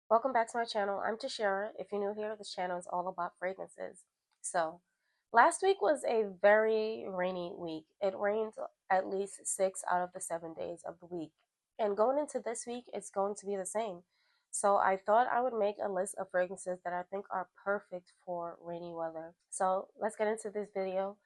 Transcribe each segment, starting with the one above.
Welcome back to my channel. I'm Tashera. If you're new here, this channel is all about fragrances. So, last week was a very rainy week. It rained at least 6 out of the 7 days of the week. And going into this week, it's going to be the same. So, I thought I would make a list of fragrances that I think are perfect for rainy weather. So, let's get into this video.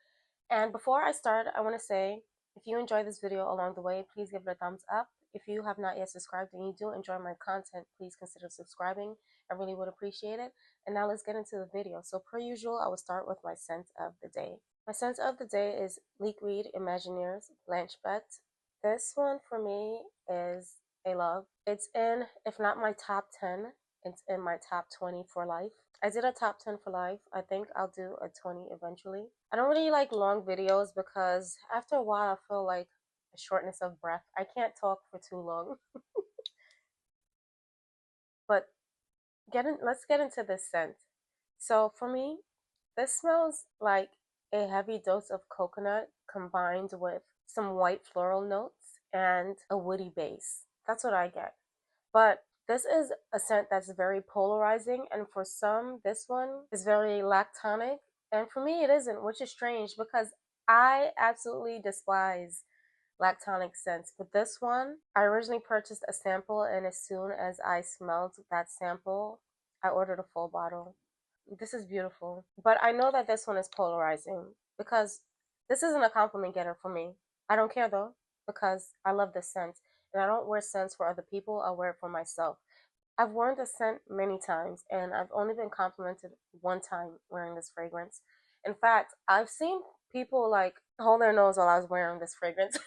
And before I start, I want to say if you enjoy this video along the way, please give it a thumbs up. If you have not yet subscribed and you do enjoy my content, please consider subscribing. I really would appreciate it. And now let's get into the video. So per usual, I will start with my scent of the day. My scent of the day is Liquid Imagineers Blanche Bete. This one for me is a love. It's in, if not my top 10, it's in my top 20 for life. I did a top 10 for life. I think I'll do a 20 eventually. I don't really like long videos because after a while I feel like a shortness of breath. I can't talk for too long. But let's get into this scent. So for me, this smells like a heavy dose of coconut combined with some white floral notes and a woody base. That's what I get. But this is a scent that's very polarizing, and for some, this one is very lactonic, and for me, it isn't, which is strange because I absolutely despise lactonic scents. But this one, I originally purchased a sample, and as soon as I smelled that sample, I ordered a full bottle. This is beautiful, but I know that this one is polarizing because this isn't a compliment getter for me. I don't care though because I love this scent. And I don't wear scents for other people, I wear it for myself. I've worn this scent many times and I've only been complimented one time wearing this fragrance. In fact, I've seen people like hold their nose while I was wearing this fragrance.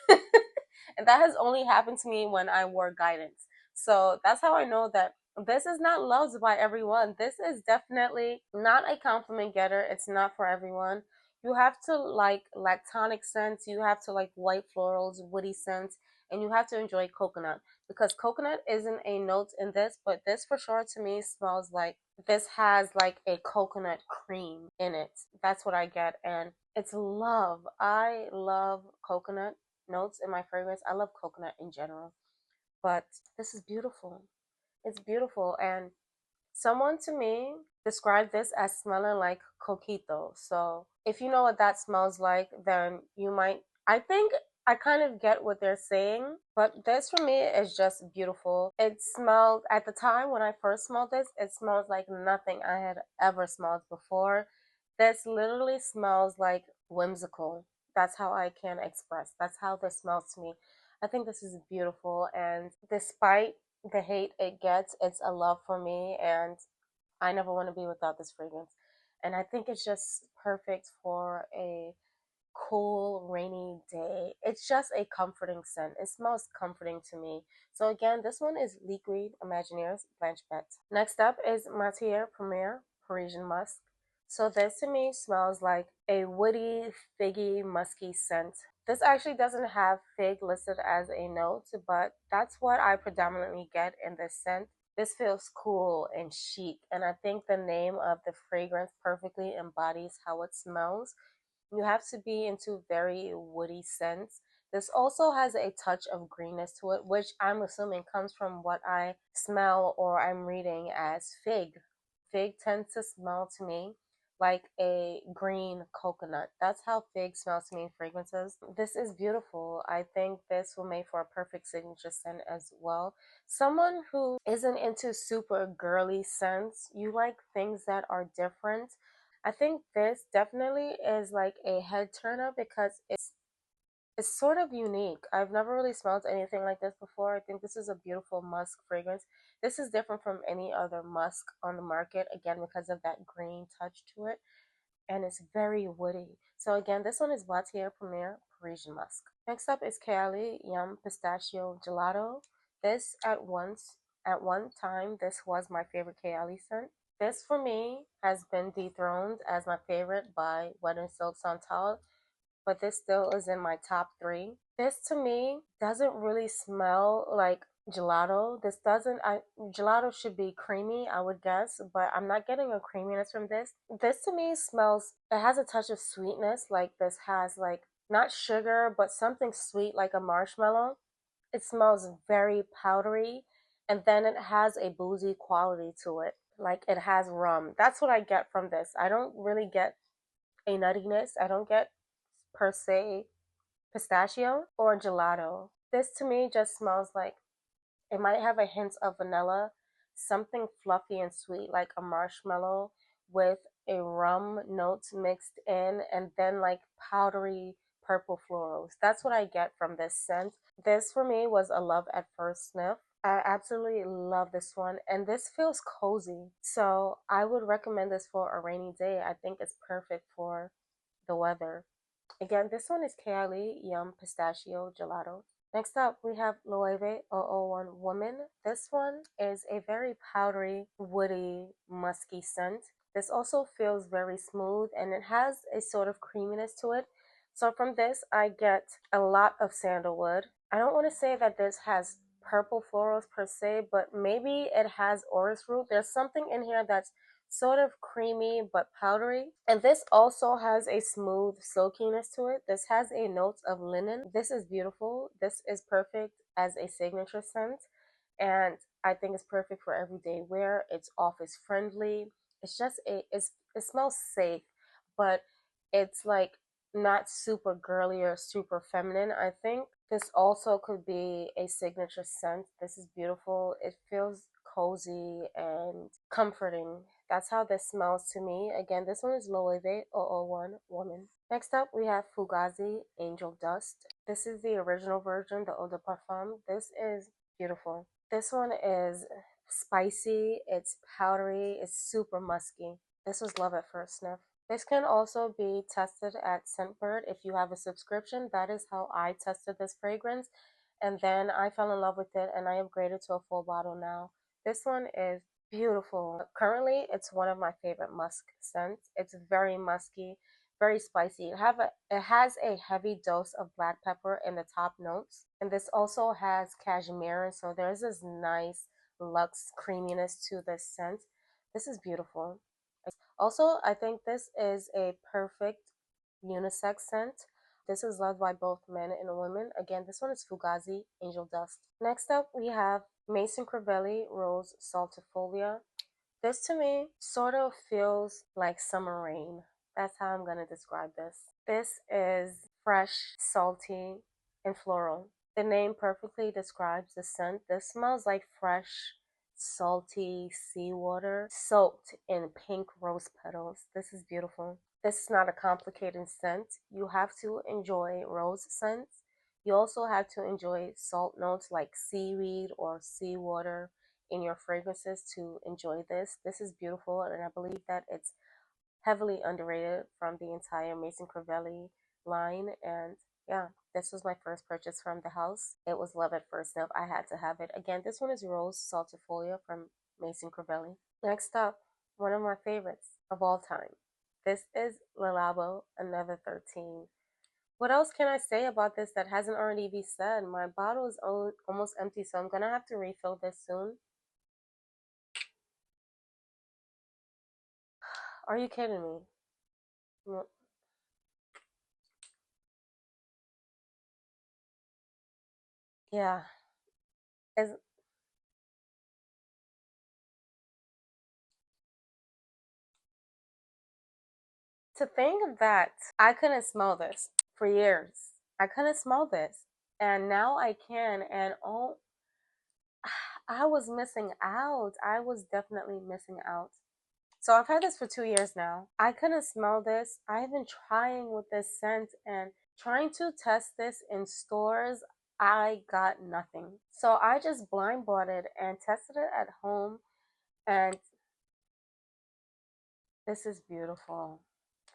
And that has only happened to me when I wore guidance. So that's how I know that this is not loved by everyone. This is definitely not a compliment getter. It's not for everyone. You have to like lactonic scents, you have to like white florals, woody scents, and you have to enjoy coconut because coconut isn't a note in this, but this for sure to me smells like this has like a coconut cream in it. That's what I get, and it's love. I love coconut notes in my fragrance. I love coconut in general, but this is beautiful. It's beautiful, and someone to me described this as smelling like coquito. So if you know what that smells like, then you might. I think I kind of get what they're saying, but this for me is just beautiful. It smelled, at the time when I first smelled this, it smells like nothing I had ever smelled before. This literally smells like whimsical. That's how I can express. That's how this smells to me. I think this is beautiful, and despite the hate it gets, it's a love for me, and I never want to be without this fragrance. And I think it's just perfect for a cool, rainy day. It's just a comforting scent. It smells comforting to me. So again, this one is Liquid Imagineers Blanche Bete. Next up is Matiere Parisian Musk. So this to me smells like a woody, figgy, musky scent. This actually doesn't have fig listed as a note, but that's what I predominantly get in this scent. This feels cool and chic, and I think the name of the fragrance perfectly embodies how it smells. You have to be into very woody scents. This also has a touch of greenness to it, which I'm assuming comes from what I smell or I'm reading as fig. Fig tends to smell to me like a green coconut. That's how fig smells to me in fragrances. This is beautiful. I think this will make for a perfect signature scent as well. Someone who isn't into super girly scents, you like things that are different. I think this definitely is like a head turner because it's sort of unique. I've never really smelled anything like this before. I think this is a beautiful musk fragrance. This is different from any other musk on the market, again, because of that green touch to it. And it's very woody. So again, this one is Matiere Parisian Musk. Next up is Kayali Yum Pistachio Gelato. This at one time, this was my favorite Kayali scent. This for me has been dethroned as my favorite by Wet n Silk Santal, but this still is in my top three. This to me doesn't really smell like gelato. This doesn't I Gelato should be creamy, I would guess, but I'm not getting a creaminess from this. This to me smells, it has a touch of sweetness, like this has like not sugar, but something sweet like a marshmallow. It smells very powdery, and then it has a boozy quality to it. Like it has rum. That's what I get from this. I don't really get a nuttiness. I don't get per se pistachio or gelato. This to me just smells like it might have a hint of vanilla, something fluffy and sweet like a marshmallow with a rum note mixed in, and then like powdery purple florals. That's what I get from this scent. This for me was a love at first sniff. I absolutely love this one, and this feels cozy. So I would recommend this for a rainy day. I think it's perfect for the weather. Again, this one is Kayali Yum Pistachio Gelato. Next up, we have Loewe 001 Woman. This one is a very powdery, woody, musky scent. This also feels very smooth and it has a sort of creaminess to it. So from this, I get a lot of sandalwood. I don't want to say that this has purple florals per se, but maybe it has orris root. There's something in here that's sort of creamy but powdery. And this also has a smooth silkiness to it. This has a note of linen. This is beautiful. This is perfect as a signature scent. And I think it's perfect for everyday wear. It's office friendly. It's just it smells safe, but it's like not super girly or super feminine. I think this also could be a signature scent. This is beautiful. It feels cozy and comforting. That's how this smells to me. Again, this one is Loewe 001 Woman. Next up, we have Fugazzi Angel Dust. This is the original version, the Eau de Parfum. This is beautiful. This one is spicy, it's powdery, it's super musky. This was love at first sniff. This can also be tested at Scentbird if you have a subscription. That is how I tested this fragrance. And then I fell in love with it and I upgraded to a full bottle now. This one is beautiful. Currently, it's one of my favorite musk scents. It's very musky, very spicy. It has a heavy dose of black pepper in the top notes. And this also has cashmere, so there's this nice luxe creaminess to this scent. This is beautiful. Also, I think this is a perfect unisex scent. This is loved by both men and women. Again, this one is Fugazzi Angel Dust. Next up, we have Maison Crivelli Rose Saltifolia. This to me sort of feels like summer rain. That's how I'm going to describe this. This is fresh, salty, and floral. The name perfectly describes the scent. This smells like fresh, salty seawater soaked in pink rose petals. This is beautiful. This is not a complicated scent. You have to enjoy rose scents. You also have to enjoy salt notes like seaweed or seawater in your fragrances to enjoy this. This is beautiful, and I believe that it's heavily underrated from the entire Maison Crivelli line. And yeah, this was my first purchase from the house. It was love at first sniff. I had to have it. Again, this one is Rose Saltifolia from Maison Crivelli. Next up, one of my favorites of all time. This is Labo Another 13. What else can I say about this that hasn't already been said? My bottle is almost empty, so I'm gonna have to refill this soon. Are you kidding me? Yeah. As to think that I couldn't smell this for years. I couldn't smell this. And now I can. And oh, I was missing out. I was definitely missing out. So I've had this for 2 years now. I couldn't smell this. I've been trying with this scent and trying to test this in stores. I got nothing. So I just blind bought it and tested it at home. And this is beautiful.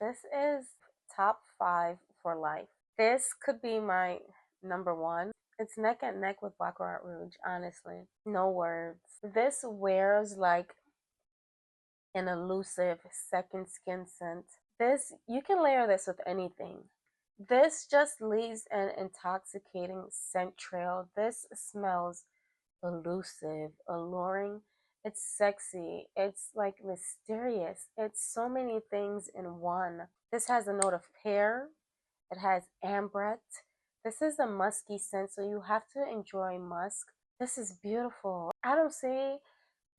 This is top five for life. This could be my number one. It's neck and neck with Baccarat Rouge, honestly. No words. This wears like an elusive second skin scent. This, you can layer this with anything. This just leaves an intoxicating scent trail. This smells elusive, alluring. It's sexy. It's like mysterious. It's so many things in one. This has a note of pear. It has ambrette. This is a musky scent, so you have to enjoy musk. This is beautiful. I don't see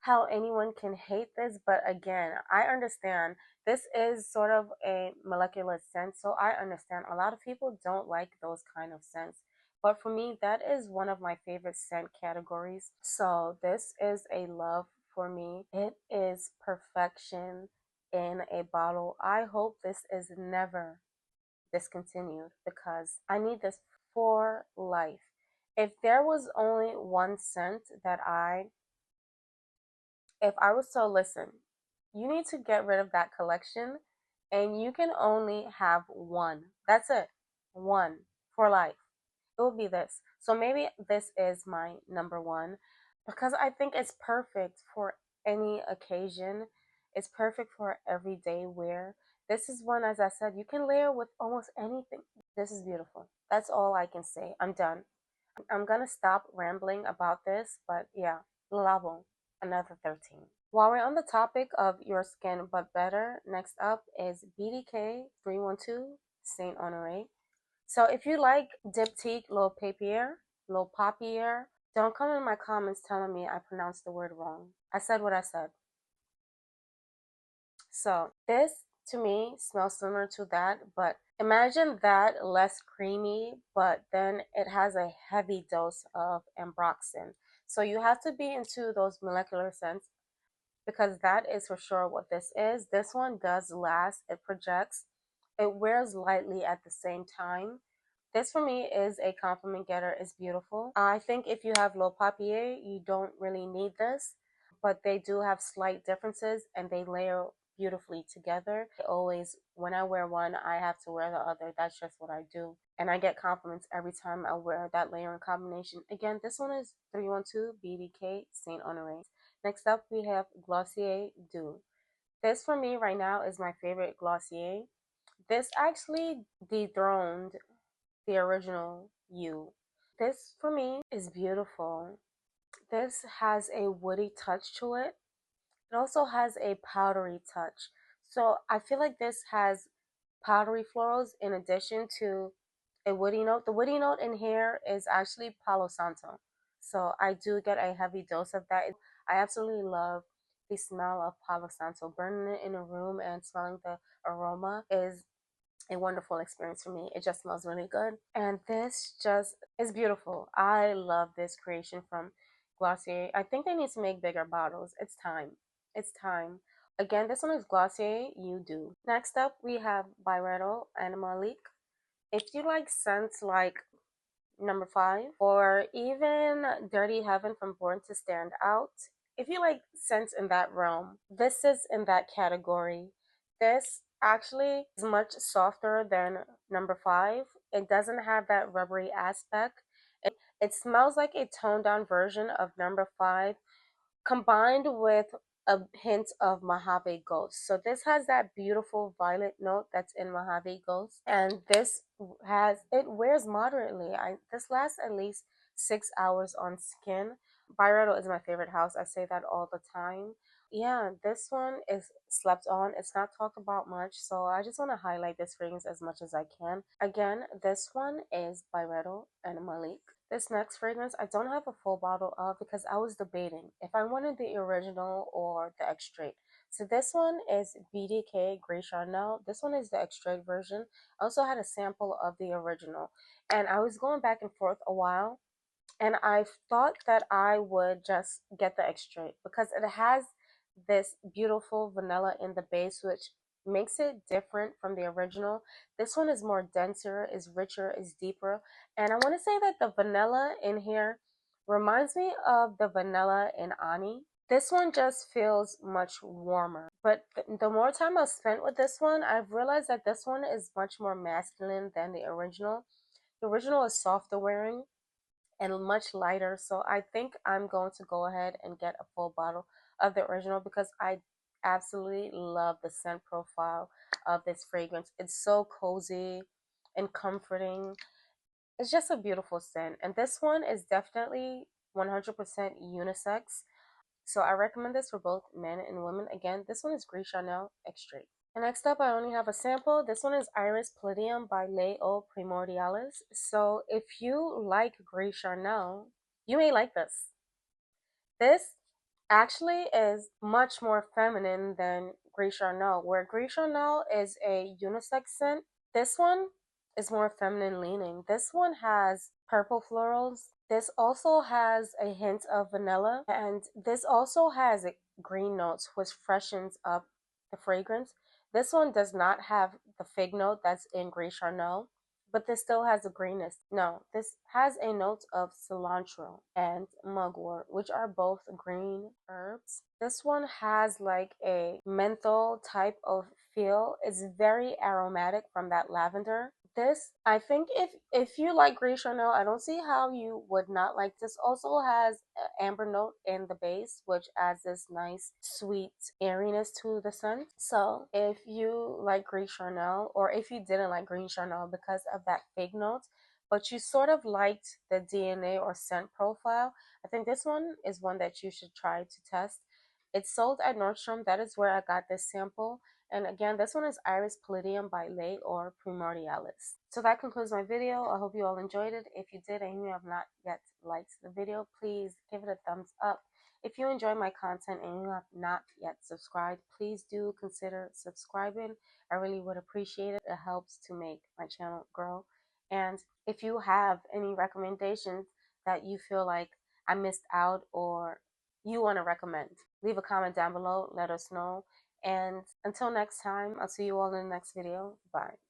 how anyone can hate this, but again, I understand. This is sort of a molecular scent, so I understand. A lot of people don't like those kind of scents. But for me, that is one of my favorite scent categories. So this is a love for me. It is perfection in a bottle. I hope this is never discontinued because I need this for life. If there was only one scent that if I was to listen, you need to get rid of that collection and you can only have one. That's it. One for life. It will be this. So maybe this is my number one because I think it's perfect for any occasion. It's perfect for everyday wear. This is one, as I said, you can layer with almost anything. This is beautiful. That's all I can say. I'm done. I'm gonna stop rambling about this, but yeah, Labo Another 13. While we're on the topic of your skin but better, next up is BDK 312 Saint Honoré. So if you like diptyque low papier, don't come in my comments telling me I pronounced the word wrong. I said what I said. So this to me smells similar to that, but imagine that less creamy, but then it has a heavy dose of ambroxan. So you have to be into those molecular scents because that is for sure what this is. This one does last, it projects, it wears lightly at the same time. This for me is a compliment getter. It's beautiful. I think if you have low papier, you don't really need this, but they do have slight differences and they layer beautifully together. Always, when I wear one, I have to wear the other. That's just what I do. And I get compliments every time I wear that layering combination. Again, this one is 312 BDK Saint Honoré. Next up, we have Glossier You Doux. This for me right now is my favorite Glossier. This actually dethroned the original You. This for me is beautiful. This has a woody touch to it. It also has a powdery touch. So I feel like this has powdery florals in addition to a woody note. The woody note in here is actually Palo Santo. So I do get a heavy dose of that. I absolutely love the smell of Palo Santo. Burning it in a room and smelling the aroma is a wonderful experience for me. It just smells really good. And this just is beautiful. I love this creation from Glossier. I think they need to make bigger bottles. It's time. It's time. Again, this one is Glossier You Doux. Next up, we have Byredo Anomalique. If you like scents like number 5 or even Dirty Heaven from Born to Stand Out, if you like scents in that realm, this is in that category. This actually is much softer than number 5. It doesn't have that rubbery aspect. It smells like a toned down version of number 5 combined with a hint of Mojave Ghost. So this has that beautiful violet note that's in Mojave Ghost, and this it wears moderately. This lasts at least 6 hours on skin. Byredo is my favorite house. I say that all the time. Yeah, this one is slept on. It's not talked about much, so I just want to highlight this fragrance as much as I can. Again, this one is Byredo Anomalique. This next fragrance, I don't have a full bottle of because I was debating if I wanted the original or the Extrait. So this one is BDK Gris Charnel. This one is the Extrait version. I also had a sample of the original. And I was going back and forth a while. And I thought that I would just get the Extrait because it has this beautiful vanilla in the base, which makes it different from the original. This one is more denser, is richer, is deeper. And I want to say that the vanilla in here reminds me of the vanilla in Ani. This one just feels much warmer. But the more time I've spent with this one, I've realized that this one is much more masculine than the original. The original is softer wearing and much lighter. So I think I'm going to go ahead and get a full bottle of the original because I absolutely love the scent profile of this fragrance. It's so cozy and comforting. It's just a beautiful scent. And this one is definitely 100% unisex. So I recommend this for both men and women. Again, this one is Gris Charnel Extrait. And next up, I only have a sample. This one is Iris Palladium by Loewe Primordiales. So if you like Gris Charnel, You may like this. This actually is much more feminine than Gris Charnel, where Gris Charnel is a unisex scent. This one is more feminine leaning. This one has purple florals. This also has a hint of vanilla, and this also has green notes, which freshens up the fragrance. This one does not have the fig note that's in Gris Charnel, but this still has a greenness. No, this has a note of cilantro and mugwort, which are both green herbs. This one has like a menthol type of feel. It's very aromatic from that lavender. This, I think, if you like Gris Chanel, I don't see how you would not like this. Also has an amber note in the base, which adds this nice sweet airiness to the scent. So if you like Gris Chanel, or if you didn't like Green Chanel because of that fig note, but you sort of liked the DNA or scent profile, I think this one is one that you should try to test. It's sold at Nordstrom. That is where I got this sample. And again, this one is Iris Palladium by Loewe or Primordiales. So that concludes my video. I hope you all enjoyed it. If you did and you have not yet liked the video, please give it a thumbs up. If you enjoy my content and you have not yet subscribed, please do consider subscribing. I really would appreciate it. It helps to make my channel grow. And if you have any recommendations that you feel like I missed out or you want to recommend, leave a comment down below. Let us know. And until next time, I'll see you all in the next video. Bye.